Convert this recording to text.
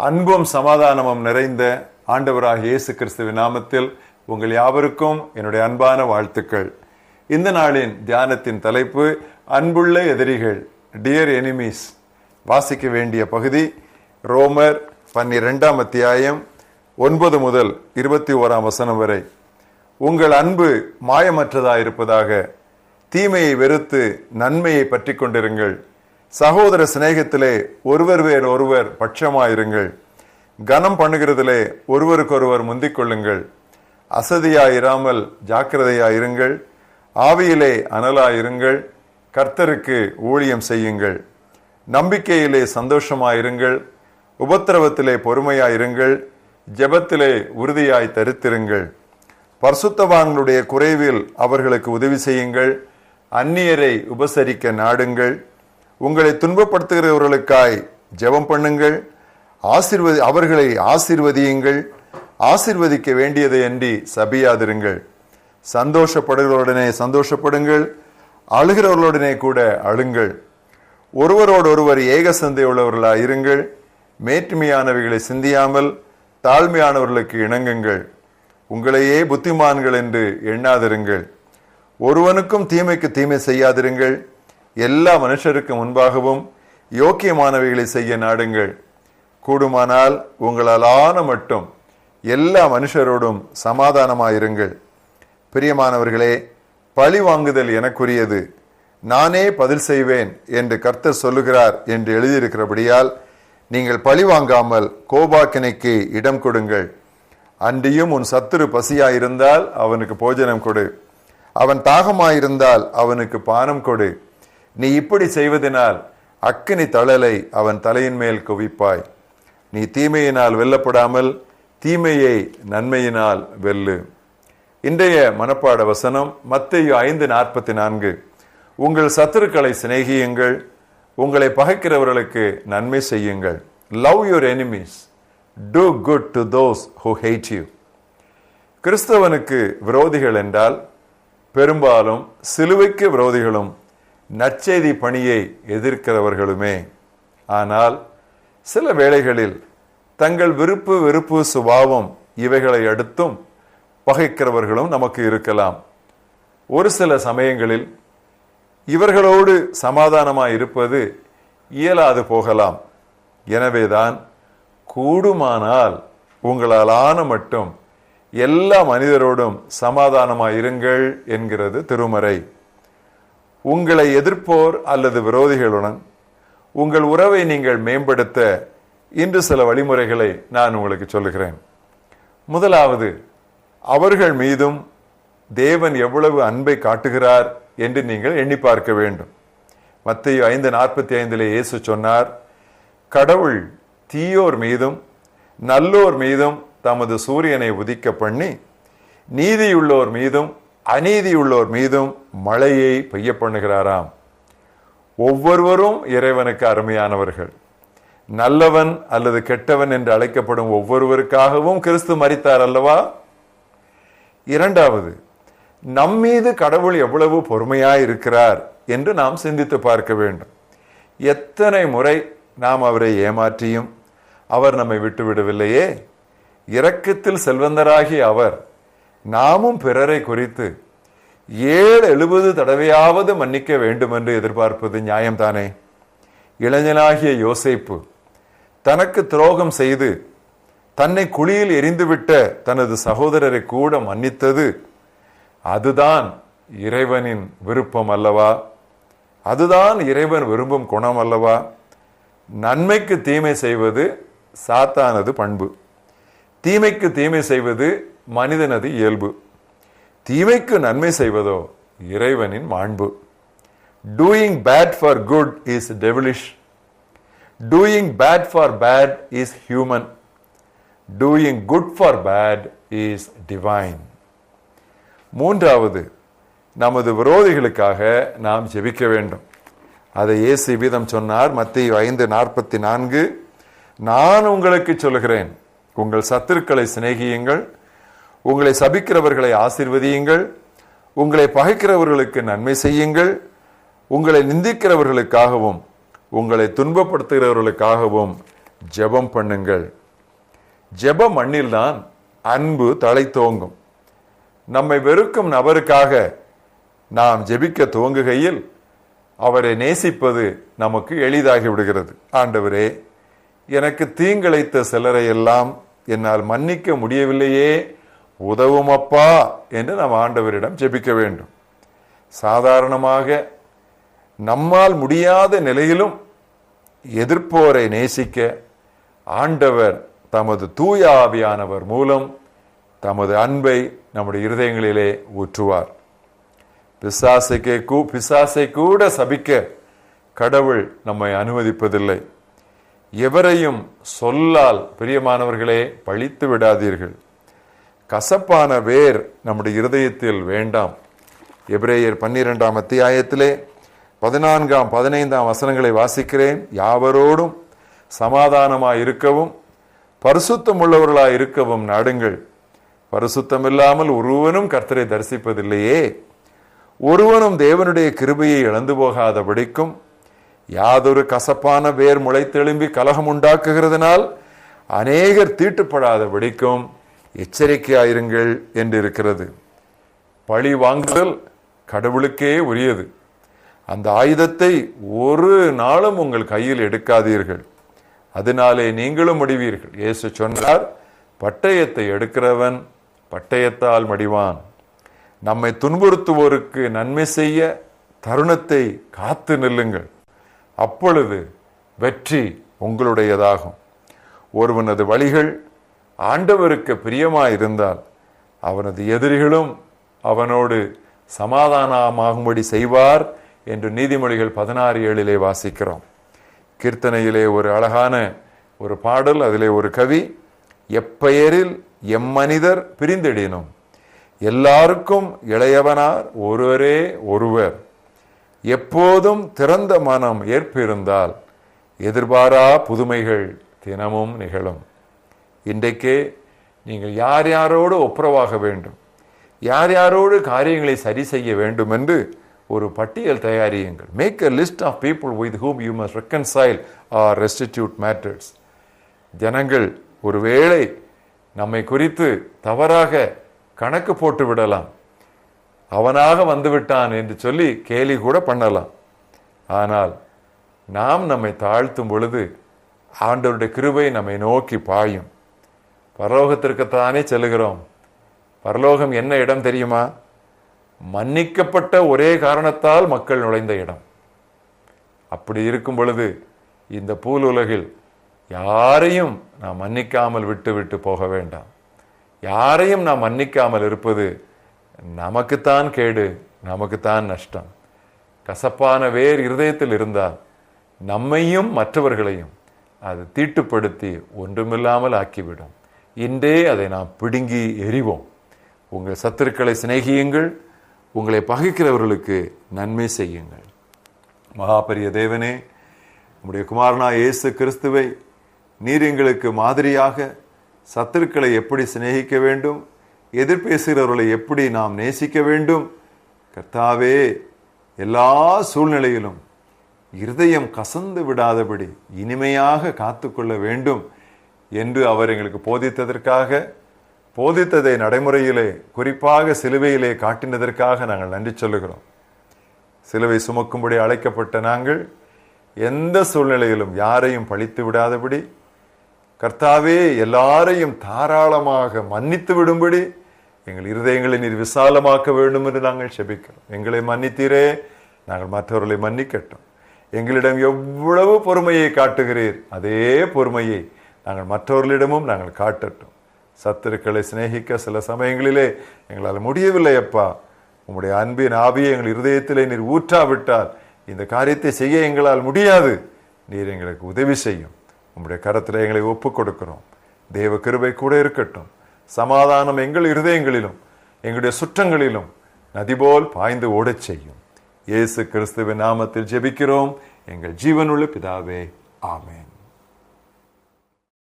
அன்பும் சமாதானமும் நிறைந்த ஆண்டவராகிய இயேசு கிறிஸ்துவின் நாமத்தில் உங்கள் யாவருக்கும் என்னுடைய அன்பான வாழ்த்துக்கள். இந்த நாளின் தியானத்தின் தலைப்பு அன்புள்ள எதிரிகள், டியர் எனிமீஸ். வாசிக்க வேண்டிய பகுதி ரோமர் 12ஆம் அத்தியாயம் 9 முதல் 21ஆம் வசனம் வரை. உங்கள் அன்பு மாயமற்றதாயிருப்பதாக, தீமையை வெறுத்து நன்மையை பற்றி கொண்டிருங்கள். சகோதர சிநேகத்திலே ஒருவர் வேறு ஒருவர் பட்சமாயிருங்கள். கனம் பண்ணுகிறதிலே ஒருவருக்கொருவர் முந்திக் கொள்ளுங்கள். அசதியாயிராமல் ஜாக்கிரதையாயிருங்கள். ஆவியிலே அனலாயிருங்கள். கர்த்தருக்கு ஊழியம் செய்யுங்கள். நம்பிக்கையிலே சந்தோஷமாயிருங்கள். உபத்திரவத்திலே பொறுமையாயிருங்கள். ஜெபத்திலே உறுதியாய் தரித்திருங்கள். பரிசுத்தவான்களுடைய குறைவில் அவர்களுக்கு உதவி செய்யுங்கள். அந்நியரை உபசரிக்க நாடுங்கள். உங்களை துன்பப்படுத்துகிறவர்களுக்காய் ஜெபம் பண்ணுங்கள். அவர்களை ஆசீர்வதியுங்கள். ஆசீர்வதிக்க வேண்டியதை அன்றி சபியாதிருங்கள். சந்தோஷப்படுகிறவர்களுடனே சந்தோஷப்படுங்கள். அழுகிறவர்களுடனே கூட அழுங்கள். ஒருவரோடொருவர் ஏக சந்தை உள்ளவர்களாய் இருங்கள். மேன்மையானவைகளை சிந்தியாமல் தாழ்மையானவர்களுக்கு இணங்குங்கள். உங்களையே புத்திமான்கள் என்று எண்ணாதிருங்கள். ஒருவனுக்கும் தீமைக்கு தீமை செய்யாதிருங்கள். எல்லா மனுஷருக்கு முன்பாகவும் யோக்கியமானவைகளை செய்ய நாடுங்கள். கூடுமானால் உங்களாலான மட்டும் எல்லா மனுஷரோடும் சமாதானமாயிருங்கள். பிரியமானவர்களே, பழி வாங்குதல் எனக்குரியது, நானே பதில் செய்வேன் என்று கர்த்தர் சொல்லுகிறார் என்று எழுதியிருக்கிறபடியால் நீங்கள் பழி வாங்காமல் கோபாக்கினைக்கு இடம் கொடுங்கள். அன்றியும் உன் சத்துரு பசியாயிருந்தால் அவனுக்கு போஜனம் கொடு. அவன் தாகமாயிருந்தால் அவனுக்கு பானம் கொடு. நீ இப்படி செய்வதனால் அக்கினி தழலை அவன் தலையின் மேல் குவிப்பாய். நீ தீமையினால் வெல்லப்படாமல் தீமையை நன்மையினால் வெல்லு. இன்றைய மனப்பாட வசனம் மத்தேயு 5:44. உங்கள் சத்துருக்களை சிநேகியுங்கள், உங்களை பகைக்கிறவர்களுக்கு நன்மை செய்யுங்கள். Love your enemies, do good to those who hate you. கிறிஸ்தவனுக்கு விரோதிகள் என்றால் பெரும்பாலும் சிலுவைக்கு விரோதிகளும் நற்செய்தி பணியை எதிர்க்கிறவர்களுமே. ஆனால் சில வேளைகளில் தங்கள் விருப்பு வெறுப்பு சுபாவம் இவைகளை அடுத்தும் பகைக்கிறவர்களும் நமக்கு இருக்கலாம். ஒரு சில சமயங்களில் இவர்களோடு சமாதானமாய் இருப்பது இயலாது போகலாம். எனவேதான் கூடுமானால் உங்களாலான மட்டும் எல்லா மனிதரோடும் சமாதானமாயிருங்கள் என்கிறது திருமறை. உங்களை எதிர்ப்போர் அல்லது விரோதிகளுடன் உங்கள் உறவை நீங்கள் மேம்படுத்த இன்று சில வழிமுறைகளை நான் உங்களுக்கு சொல்லுகிறேன். முதலாவது, அவர்கள் மீதும் தேவன் எவ்வளவு அன்பை காட்டுகிறார் என்று நீங்கள் எண்ணி பார்க்க வேண்டும். மத்தேயு 5:45 இயேசு சொன்னார், கடவுள் தீயோர் மீதும் நல்லோர் மீதும் தமது சூரியனை உதிக்க பண்ணி நீதியுள்ளோர் மீதும் அநீதியுள்ளோர் மீதும் மழையை பெய்ய பண்ணுகிறாராம். ஒவ்வொருவரும் இறைவனுக்கு அருமையானவர்கள். நல்லவன் அல்லது கெட்டவன் என்று அழைக்கப்படும் ஒவ்வொருவருக்காகவும் கிறிஸ்து மரித்தார் அல்லவா? இரண்டாவது, நம்மீது கடவுள் எவ்வளவு பொறுமையாய் இருக்கிறார் என்று நாம் சிந்தித்து பார்க்க வேண்டும். எத்தனை முறை நாம் அவரை ஏமாற்றியும் அவர் நம்மை விட்டு விடவில்லையே. இரக்கத்தில் செல்வந்தராகிய அவர் நாமும் பிறரை குறித்து 70 தடவையாவது மன்னிக்க வேண்டும் என்று எதிர்பார்ப்பது நியாயம்தானே? இளைஞனாகிய யோசேப்பு தனக்கு துரோகம் செய்து தன்னை குழியில் எரிந்துவிட்ட தனது சகோதரரை கூட மன்னித்தது, அதுதான் இறைவனின் விருப்பம் அல்லவா? அதுதான் இறைவன் விரும்பும் குணம் அல்லவா? நன்மைக்கு தீமை செய்வது சாத்தானது பண்பு. தீமைக்கு தீமை செய்வது மனிதனது இயல்பு. தீமைக்கு நன்மை செய்வதோ இறைவனின் மாண்பு. Doing bad for good is devilish. Doing bad for bad is human. Doing good for bad is divine. மூன்றாவது, நமது விரோதிகளுக்காக நாம் ஜெபிக்க வேண்டும். அதை இயேசு விதம் சொன்னார். மத்தேயு 5:44, நான் உங்களுக்கு சொல்லுகிறேன், உங்கள் சத்துருக்களை சிநேகியுங்கள், உங்களை சபிக்கிறவர்களை ஆசீர்வதியுங்கள், உங்களை பகைக்கிறவர்களுக்கு நன்மை செய்யுங்கள், உங்களை நிந்திக்கிறவர்களுக்காகவும் உங்களை துன்பப்படுத்துகிறவர்களுக்காகவும் ஜெபம் பண்ணுங்கள். ஜெப மண்ணில்தான் அன்பு தழைத்தோங்கும். நம்மை வெறுக்கும் நபருக்காக நாம் ஜெபிக்க துவங்குகையில் அவரை நேசிப்பது நமக்கு எளிதாகி விடுகிறது. ஆண்டவரே, எனக்கு தீங்கிழைத்த சிலரை எல்லாம் என்னால் மன்னிக்க முடியவில்லையே, உதவுமப்பா என்று நாம் ஆண்டவரிடம் ஜெபிக்க வேண்டும். சாதாரணமாக நம்மால் முடியாத நிலையிலும் எதிர்ப்போரை நேசிக்க ஆண்டவர் தமது தூய ஆவியானவர் மூலம் தமது அன்பை நம்முடைய இருதயங்களிலே ஊற்றுவார். பிசாசை கூட சபிக்க கடவுள் நம்மை அனுமதிப்பதில்லை. எவரையும் சொல்லால் பிரியமானவர்களே பழித்து விடாதீர்கள். கசப்பான வேர் நம்முடைய இருதயத்தில் வேண்டாம். எபிரேயர் 12ஆம் அத்தியாயத்திலே 14, 15 வசனங்களை வாசிக்கிறேன். யாவரோடும் சமாதானமாய் இருக்கவும் பரிசுத்தம் உள்ளவர்களாய் இருக்கவும் நாடுங்கள். பரிசுத்தம் இல்லாமல் ஒருவனும் கர்த்தரை தரிசிப்பதில்லையே. ஒருவனும் தேவனுடைய கிருபையை இழந்து போகாதபடிக்கும் யாதொரு கசப்பான வேர் முளைத்தெழும்பி கலகம் உண்டாக்குகிறதுனால் அநேகர் தீட்டுப்படாதபடிக்கும் எச்சரிக்கையாயிருங்கள் என்று இருக்கிறது. பழி வாங்குதல் கடவுளுக்கே உரியது. அந்த ஆயுதத்தை ஒரு நாளும் உங்கள் கையில் எடுக்காதீர்கள், அதனாலே நீங்களும் முடிவீர்கள். இயேசு சொன்னார், பட்டயத்தை எடுக்கிறவன் பட்டயத்தால் மடிவான். நம்மை துன்புறுத்துவோருக்கு நன்மை செய்ய தருணத்தை காத்து நில்லுங்கள், அப்பொழுது வெற்றி உங்களுடையதாகும். ஒருவனது வழிகள் ஆண்டவருக்கு பிரியமாயிருந்தால் அவனது எதிரிகளும் அவனோடு சமாதானமாகும்படி செய்வார் என்று நீதிமொழிகள் 16:7 வாசிக்கிறோம். கீர்த்தனையிலே ஒரு அழகான ஒரு பாடல், அதிலே ஒரு கவி, எப்பெயரில் எம்மனிதர் பிரிந்திடினும் எல்லாருக்கும் இளையவனார் ஒருவரே ஒருவர், எப்போதும் திறந்த மனம் ஏற்பிருந்தால் எதிர்பாரா புதுமைகள் தினமும் நிகழும். இன்றைக்கே நீங்கள் யார் யாரோடு ஒப்புரவாக வேண்டும், யார் யாரோடு காரியங்களை சரி செய்ய வேண்டும் என்று ஒரு பட்டியல் தயாரியுங்கள். Make a list of people with whom you must reconcile or restitute matters. ஜனங்கள் ஒருவேளை நம்மை குறித்து தவறாக கணக்கு போட்டு விடலாம், அவனாக வந்துவிட்டான் என்று சொல்லி கேலி கூட பண்ணலாம். ஆனால் நாம் நம்மை தாழ்த்தும் பொழுது ஆண்டவருடைய கிருபை நம்மை நோக்கி பாயும். பரலோகத்திற்குத்தானே செல்லுகிறோம். பரலோகம் என்ன இடம் தெரியுமா? மன்னிக்கப்பட்ட ஒரே காரணத்தால் மக்கள் நுழைந்த இடம். அப்படி இருக்கும் பொழுது இந்த பூலுலகில் யாரையும் நாம் மன்னிக்காமல் விட்டு விட்டு போக வேண்டாம். யாரையும் நாம் மன்னிக்காமல் இருப்பது நமக்குத்தான் கேடு, நமக்குத்தான் நஷ்டம். கசப்பான வேர் இருதயத்தில் இருந்தால் நம்மையும் மற்றவர்களையும் அது தீட்டுப்படுத்தி ஒன்றுமில்லாமல் ஆக்கிவிடும். இன்றே அதை நாம் பிடுங்கி எறிவோம். உங்கள் சத்துருக்களை சிநேகியுங்கள், உங்களை பகைக்கிறவர்களுக்கு நன்மை செய்யுங்கள். மகாபரிய தேவனே, உம்முடைய குமாரனா இயேசு கிறிஸ்துவை நீர் எங்களுக்கு மாதிரியாக சத்துருக்களை எப்படி சிநேகிக்க வேண்டும், எதிர்பேசுகிறவர்களை எப்படி நாம் நேசிக்க வேண்டும், கர்த்தாவே எல்லா சூழ்நிலையிலும் இருதயம் கசந்து விடாதபடி இனிமையாக காத்துக்கொள்ள வேண்டும் என்று அவர் எங்களுக்கு போதித்ததற்காக, போதித்ததை நடைமுறையிலே குறிப்பாக சிலுவையிலே காட்டினதற்காக நாங்கள் நன்றி சொல்லுகிறோம். சிலுவை சுமக்கும்படி அழைக்கப்பட்ட நாங்கள் எந்த சூழ்நிலையிலும் யாரையும் பழித்து விடாதபடி, கர்த்தாவே எல்லாரையும் தாராளமாக மன்னித்து விடும்படி எங்கள் இருதயங்களை நீர் விசாலமாக்க வேண்டும் என்று நாங்கள் செபிக்கிறோம். எங்களை மன்னித்தீரே, நாங்கள் மற்றவர்களை மன்னிக்கட்டும். எங்களிடம் எவ்வளவு பொறுமையை காட்டுகிறீர், அதே பொறுமையை நாங்கள் மற்றவர்களிடமும் நாங்கள் காட்டட்டும். சத்துருக்களை சிநேகிக்க சில சமயங்களிலே எங்களால் முடியவில்லை அப்பா. உம்முடைய அன்பின் ஆவியை எங்கள் இருதயத்திலே நீர் ஊற்றாவிட்டால் இந்த காரியத்தை செய்ய எங்களால் முடியாது. நீர் எங்களுக்கு உதவி செய்யும். உம்முடைய கரத்தில் எங்களை ஒப்புக் கொடுக்கிறோம். தேவ கிருபை கூட இருக்கட்டும். சமாதானம் எங்கள் இருதயங்களிலும் எங்களுடைய சுற்றங்களிலும் நதிபோல் பாய்ந்து ஓடச் செய்யும். இயேசு கிறிஸ்துவின் நாமத்தில் ஜெபிக்கிறோம் எங்கள் ஜீவனுள்ள பிதாவே, ஆமென்.